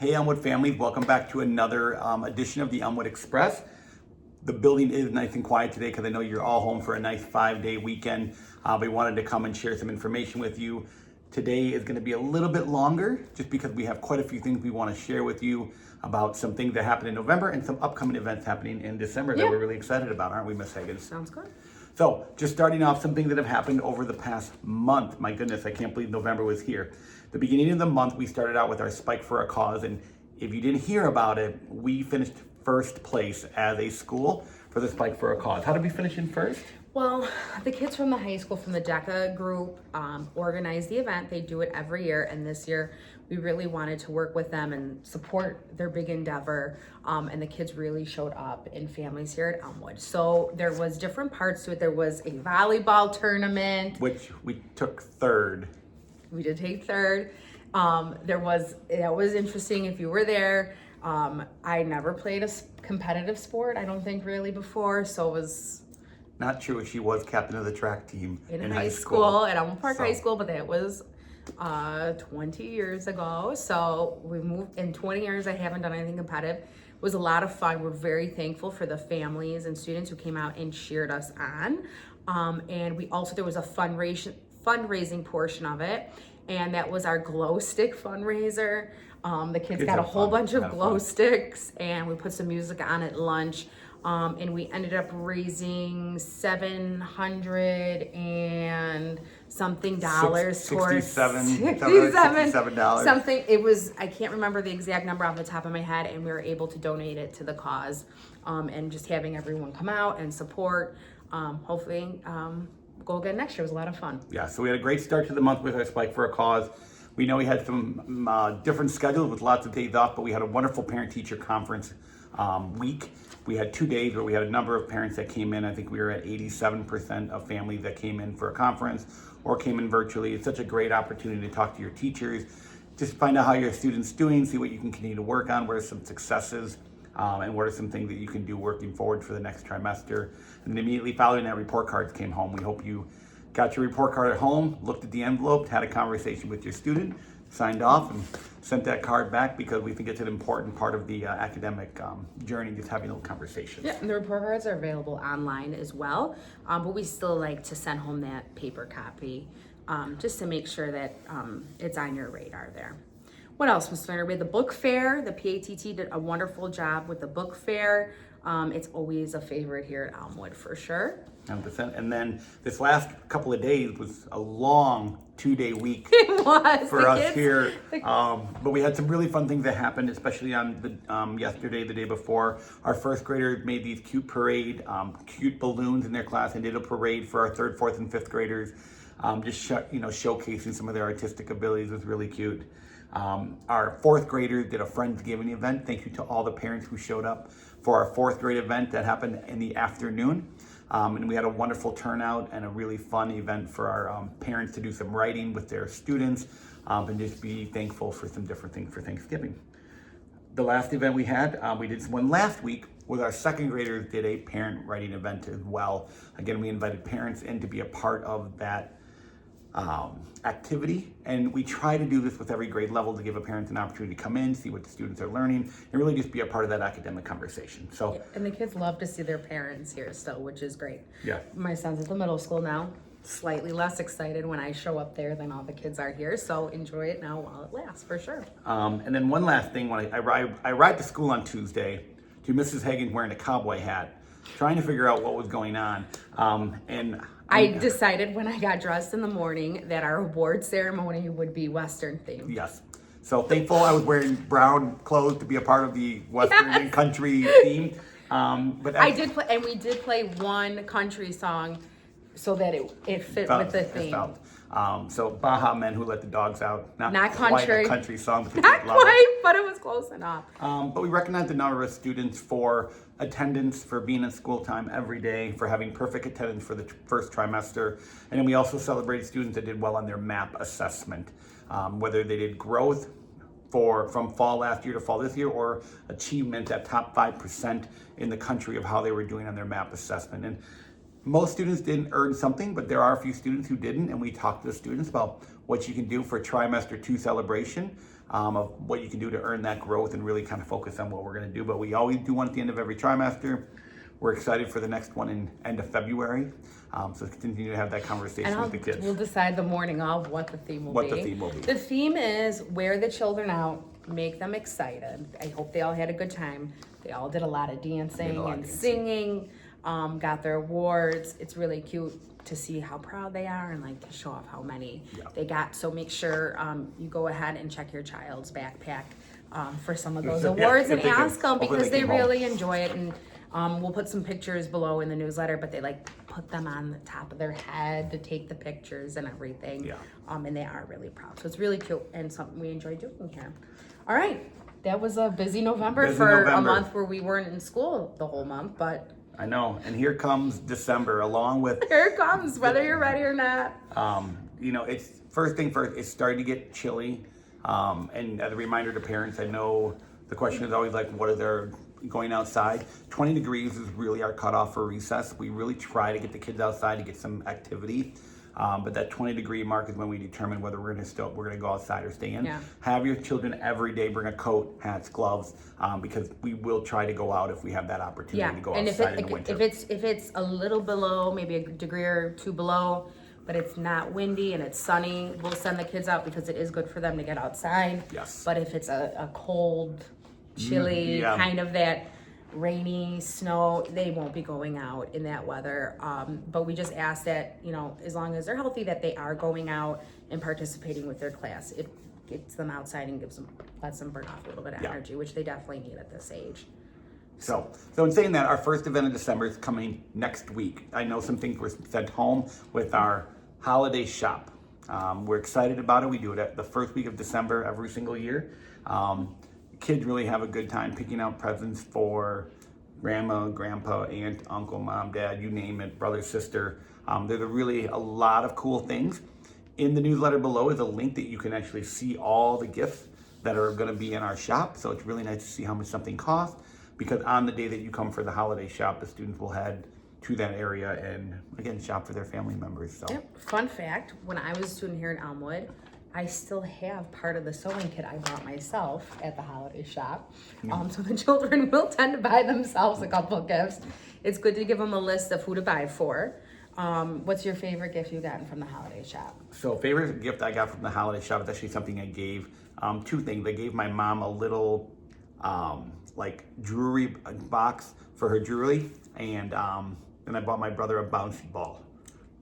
Hey Elmwood families, welcome back to another edition of the Elmwood Express. The building is nice and quiet today because I know you're all home for a nice 5-day weekend. We wanted to come and share some information with you. Today is going to be a little bit longer just because we have quite a few things we want to share with you about some things that happened in November and some upcoming events happening in December that we're really excited about, aren't we, Miss Higgins? Sounds good. So, just starting off, some things that have happened over the past month. My goodness, I can't believe November was here. The beginning of the month, we started out with our Spike for a Cause, and if you didn't hear about it, we finished first place as a school for the Spike for a Cause. How did we finish in first? Well, the kids from the high school, from the DECA group, organized the event. They do it every year, and this year we really wanted to work with them and support their big endeavor. And the kids really showed up in families here at Elmwood. So there was different parts to it. There was a volleyball tournament, Which we took third. we did take third. That was interesting if you were there. I never played a competitive sport, I don't think really before, so it was Not true, she was captain of the track team in high school at Elmwood Park So- High School, but that was 20 years ago. So we moved in 20 years. I haven't done anything competitive. It was a lot of fun. We're very thankful for the families and students who came out and cheered us on. And there was a fundraising portion of it, and that was our glow stick fundraiser. The kids got a had whole fun. bunch of Had glow fun. sticks, and we put some music on at lunch. And we ended up raising $700 and something dollars towards $67. something. It was, I can't remember the exact number off the top of my head, and we were able to donate it to the cause. And just having everyone come out and support, hopefully go again next year. It was a lot of fun. Yeah, so we had a great start to the month with our Spike for a Cause. We know we had some different schedules with lots of days off, but we had a wonderful parent-teacher conference week. We had 2 days where we had a number of parents that came in. I think we were at 87% of families that came in for a conference or came in virtually. It's such a great opportunity to talk to your teachers, just find out how your students doing, see what you can continue to work on, what are some successes, and what are some things that you can do working forward for the next trimester. And immediately following that, report cards came home. We hope you got your report card at home, looked at the envelope, had a conversation with your student, signed off, and sent that card back because we think it's an important part of the academic journey, just having a little conversation. Yeah, and the report cards are available online as well, but we still like to send home that paper copy just to make sure that it's on your radar there. What else, Ms. Lerner? We had the book fair. The PATT did a wonderful job with the book fair. It's always a favorite here at Elmwood for sure. 100%. And then this last couple of days was a long 2-day week It was for the us kids- here. But we had some really fun things that happened, especially on the yesterday, the day before. Our first graders made these cute cute balloons in their class, and did a parade for our third, fourth, and fifth graders. Showcasing some of their artistic abilities was really cute. Our fourth graders did a Friendsgiving event. Thank you to all the parents who showed up for our fourth grade event that happened in the afternoon. And we had a wonderful turnout and a really fun event for our parents to do some writing with their students and just be thankful for some different things for Thanksgiving. The last event we had, we did one last week with our second graders, did a parent writing event as well. Again, we invited parents in to be a part of that activity, and we try to do this with every grade level to give a parent an opportunity to come in, see what the students are learning, and really just be a part of that academic conversation. So, And the kids love to see their parents here still, which is great. yeah. My son's at the middle school now. Slightly less excited when I show up there than all the kids are here. So enjoy it now while it lasts, for sure. And then one last thing, when I arrived to school on Tuesday to Mrs. Higgins wearing a cowboy hat, trying to figure out what was going on. And I decided when I got dressed in the morning that our award ceremony would be Western themed. Yes. So thankful I was wearing brown clothes to be a part of the Western and country theme. But I did play, and we did play one country song so that it fit with the theme. So Baja Men Who Let the Dogs Out. Not quite country. a country song. But Not love it. quite, but it was close enough. But we recognize the number of students for attendance, for being in school time every day, for having perfect attendance for the first trimester. And then we also celebrated students that did well on their MAP assessment, whether they did growth from fall last year to fall this year, or achievement at top 5% in the country of how they were doing on their MAP assessment. And most students didn't earn something, but there are a few students who didn't, and we talked to the students about what you can do for trimester 2 celebration. of what you can do to earn that growth and really kind of focus on what we're going to do. But we always do one at the end of every trimester. We're excited for the next one in end of February. So continue to have that conversation with the kids. We'll decide the morning of what the theme will be. What the theme will be. The theme is wear the children out, make them excited. I hope they all had a good time. They all did a lot of dancing and singing, got their awards. It's really cute to see how proud they are and like to show off how many they got. So make sure you go ahead and check your child's backpack for some of those awards and ask them because they really enjoy it. And we'll put some pictures below in the newsletter, but they like put them on the top of their head to take the pictures and everything. And they are really proud. So it's really cute and something we enjoy doing here. All right. That was a busy November a month where we weren't in school the whole month, but I know. And here comes December along with here it comes, whether you're ready or not. It's first thing first, it's starting to get chilly. And as a reminder to parents, I know the question is always like, what are their going outside? 20 degrees is really our cutoff for recess. We really try to get the kids outside to get some activity. But that 20-degree mark is when we determine whether we're gonna go outside or stay in. Have your children every day bring a coat, hats, gloves, because we will try to go out if we have that opportunity to go outside in the winter. If it's a little below, maybe a degree or two below, but it's not windy and it's sunny, we'll send the kids out because it is good for them to get outside. Yes. But if it's a cold, chilly, kind of that rainy snow, they won't be going out in that weather. But we just ask that, as long as they're healthy, that they are going out and participating with their class. It gets them outside and lets them burn off a little bit of energy, which they definitely need at this age. So in saying that, our first event in December is coming next week. I know some things were sent home with our holiday shop. We're excited about it. We do it at the first week of December every single year. Kids really have a good time picking out presents for grandma, grandpa, aunt, uncle, mom, dad, you name it, brother, sister. There's really a lot of cool things. In the newsletter below is a link that you can actually see all the gifts that are going to be in our shop. So it's really nice to see how much something costs, because on the day that you come for the holiday shop, the students will head to that area and again shop for their family members. So fun fact, when I was a student here in Elmwood, I still have part of the sewing kit I bought myself at the holiday shop. So the children will tend to buy themselves a couple of gifts. It's good to give them a list of who to buy for. What's your favorite gift you've gotten from the holiday shop? So favorite gift I got from the holiday shop is actually something I gave, two things. I gave my mom a little jewelry box for her jewelry, and then I bought my brother a bouncy ball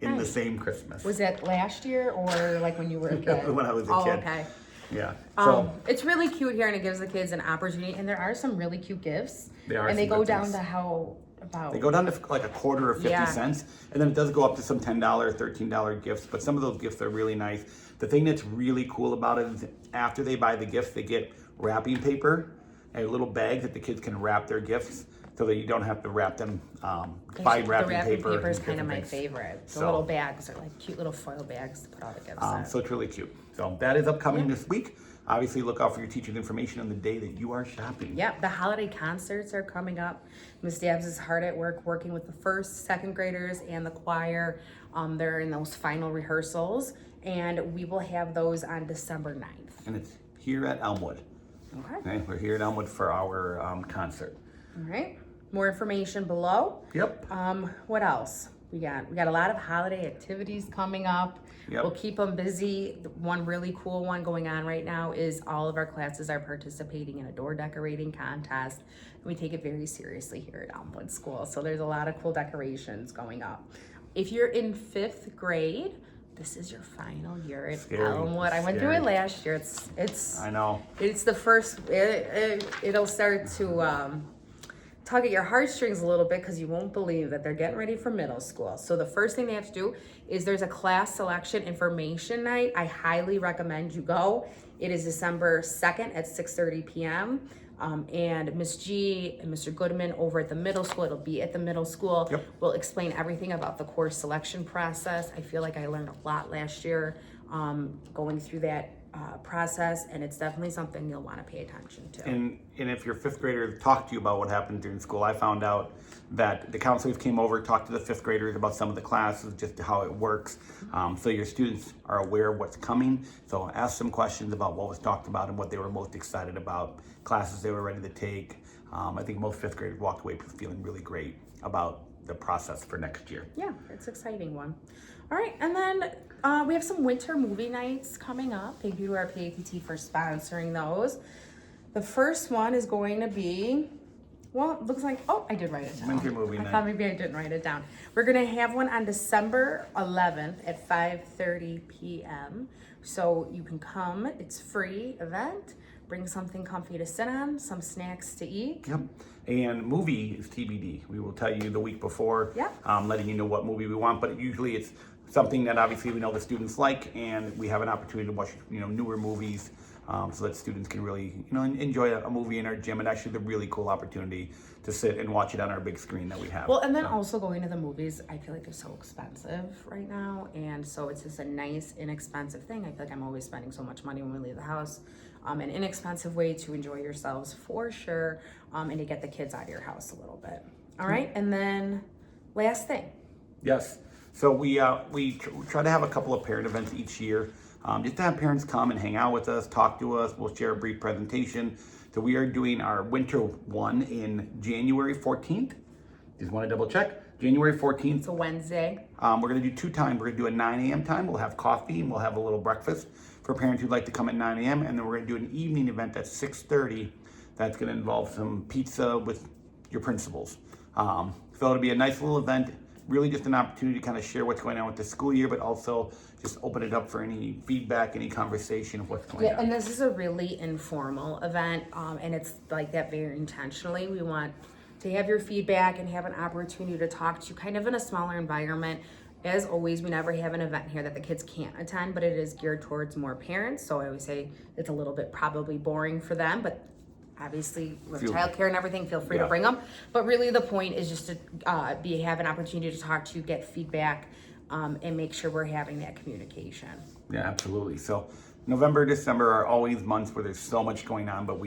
in the same Christmas. Was that last year or like when you were a kid? When I was a kid. Okay. Yeah. So it's really cute here, and it gives the kids an opportunity. And there are some really cute gifts. And they go down to how about? They go down to like a quarter or 50 cents, and then it does go up to some $10, $13 gifts. But some of those gifts are really nice. The thing that's really cool about it is after they buy the gifts, they get wrapping paper and a little bag that the kids can wrap their gifts, so that you don't have to wrap them by wrapping paper. The wrapping paper is kind of my favorite. The little bags are like cute little foil bags to put all the gifts in. So it's really cute. So that is upcoming this week. Obviously, look out for your teacher's information on the day that you are shopping. Yep, the holiday concerts are coming up. Ms. Dabbs is hard at work working with the first, second graders and the choir. They're in those final rehearsals, and we will have those on December 9th. And it's here at Elmwood. Okay. We're here at Elmwood for our concert. All right. More information below. Yep. What else? We got a lot of holiday activities coming up. Yep. We'll keep them busy. One really cool one going on right now is all of our classes are participating in a door decorating contest. We take it very seriously here at Elmwood School. So there's a lot of cool decorations going up. If you're in 5th grade, this is your final year at Elmwood. I went through it last year. It's. I know. It's the first. It'll start to tug at your heartstrings a little bit because you won't believe that they're getting ready for middle school. So the first thing they have to do is there's a class selection information night. I highly recommend you go. It is December 2nd at 6:30 p.m. And Ms. G and Mr. Goodman over at the middle school, it'll be at the middle school, will explain everything about the course selection process. I feel like I learned a lot last year going through that process, and it's definitely something you'll want to pay attention to. And if your fifth grader talked to you about what happened during school, I found out that the counselors came over, talked to the fifth graders about some of the classes, just how it works. So your students are aware of what's coming. So ask some questions about what was talked about and what they were most excited about, classes they were ready to take. I think most fifth graders walked away feeling really great about the process for next year. Yeah, it's an exciting one. All right, and then we have some winter movie nights coming up. Thank you to our PAPT for sponsoring those. The first one is going to be, well, it looks like, oh, I did write it down. Winter movie I night. thought maybe I didn't write it down. We're going to have one on December 11th at 5:30 p.m. So you can come. It's free event. Bring something comfy to sit on, some snacks to eat. Yep. And movie is TBD. We will tell you the week before, Yep. letting you know what movie we want. But usually it's something that obviously we know the students like, and we have an opportunity to watch, newer movies, so that students can really, enjoy a movie in our gym. And actually, the really cool opportunity to sit and watch it on our big screen that we have. Well, and then also going to the movies, I feel like they're so expensive right now. And so it's just a nice, inexpensive thing. I feel like I'm always spending so much money when we leave the house. An inexpensive way to enjoy yourselves for sure, and to get the kids out of your house a little bit. All right, and then last thing. Yes. So we try to have a couple of parent events each year, just to have parents come and hang out with us, talk to us. We'll share a brief presentation. So we are doing our winter one in January 14th. Just want to double check. January 14th. It's a Wednesday. We're going to do 2 times. We're going to do a 9 a.m. time. We'll have coffee and we'll have a little breakfast for parents who'd like to come at 9 a.m. And then we're going to do an evening event at 6:30. That's going to involve some pizza with your principals. So it'll be a nice little event. Really just an opportunity to kind of share what's going on with the school year, but also just open it up for any feedback, any conversation of what's going Yeah, on. and this is a really informal event, and it's like that very intentionally. We want to have your feedback and have an opportunity to talk to you kind of in a smaller environment. As always, we never have an event here that the kids can't attend, but it is geared towards more parents. So I always say it's a little bit probably boring for them, but obviously with childcare and everything, feel free to bring them. But really the point is just to have an opportunity to talk to you, get feedback, and make sure we're having that communication. Yeah, absolutely. So November, December are always months where there's so much going on, but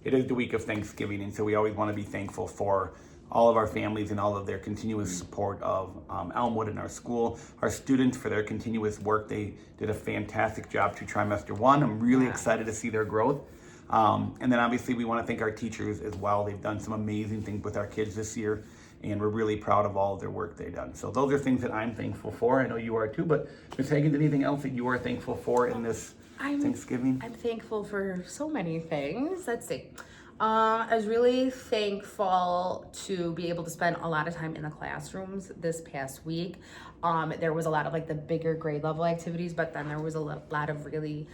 it is the week of Thanksgiving, and so we always want to be thankful for all of our families and all of their continuous support of Elmwood and our school, our students for their continuous work. They did a fantastic job through trimester 1. I'm really excited to see their growth. And then obviously we want to thank our teachers as well. They've done some amazing things with our kids this year, and we're really proud of all of their work they've done. So those are things that I'm thankful for. I know you are too, but Ms. Higgins, anything else that you are thankful for in this Thanksgiving? I'm thankful for so many things. Let's see. I was really thankful to be able to spend a lot of time in the classrooms this past week. There was a lot of like the bigger grade level activities, but then there was a lot of really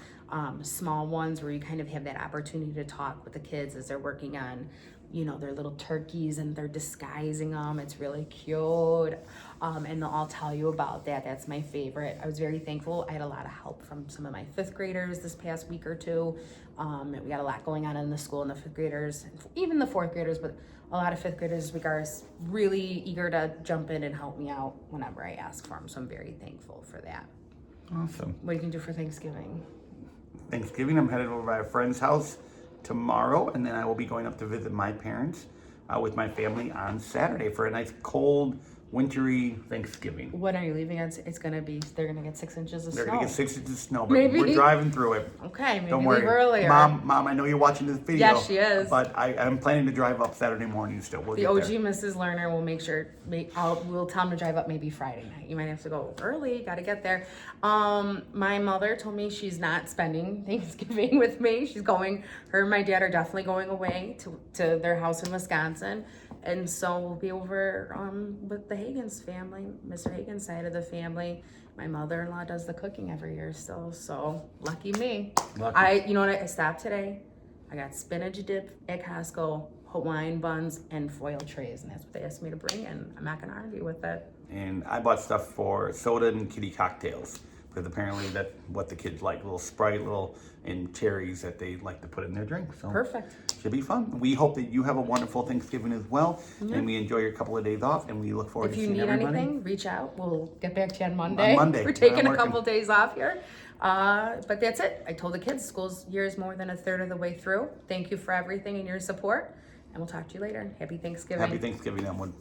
small ones where you kind of have that opportunity to talk with the kids as they're working on, their little turkeys and they're disguising them. It's really cute. And they'll all tell you about that. That's my favorite. I was very thankful. I had a lot of help from some of my 5th graders this past week or two. We got a lot going on in the school, and the 5th graders, even the 4th graders, but a lot of 5th graders this week are really eager to jump in and help me out whenever I ask for them. So I'm very thankful for that. Awesome. What are you gonna do for Thanksgiving? Thanksgiving, I'm headed over by a friend's house tomorrow, and then I will be going up to visit my parents with my family on Saturday for a nice cold, wintry Thanksgiving. When are you leaving? They're gonna get 6 inches of They're snow. gonna get 6 inches of snow, but Maybe. we're driving through it. Okay, maybe Don't leave worry. earlier. Mom, I know you're watching this video. Yes, she is. But I'm planning to drive up Saturday morning still. We'll The get OG there. Mrs. Lerner will we'll tell him to drive up maybe Friday night. You might have to go early, gotta get there. My mother told me she's not spending Thanksgiving with me. Her and my dad are definitely going away to their house in Wisconsin. And so we'll be over with the Higgins family, Mr. Higgins' side of the family. My mother-in-law does the cooking every year still, so lucky me. Lucky. You know what, I stopped today. I got spinach dip at Costco, Hawaiian buns, and foil trays, and that's what they asked me to bring, and I'm not gonna argue with it. And I bought stuff for soda and kitty cocktails because apparently that's what the kids like, little Sprite, and cherries that they like to put in their drink. So Perfect. should be fun. We hope that you have a wonderful Thanksgiving as well, and we enjoy your couple of days off, and we look forward If to you seeing need everybody. anything, reach out. We'll get back to you on Monday. Monday. We're taking I'm a couple working. days off here. But that's it. I told the kids school's year is more than a third of the way through. Thank you for everything and your support. And we'll talk to you later. Happy Thanksgiving. Happy Thanksgiving, everyone.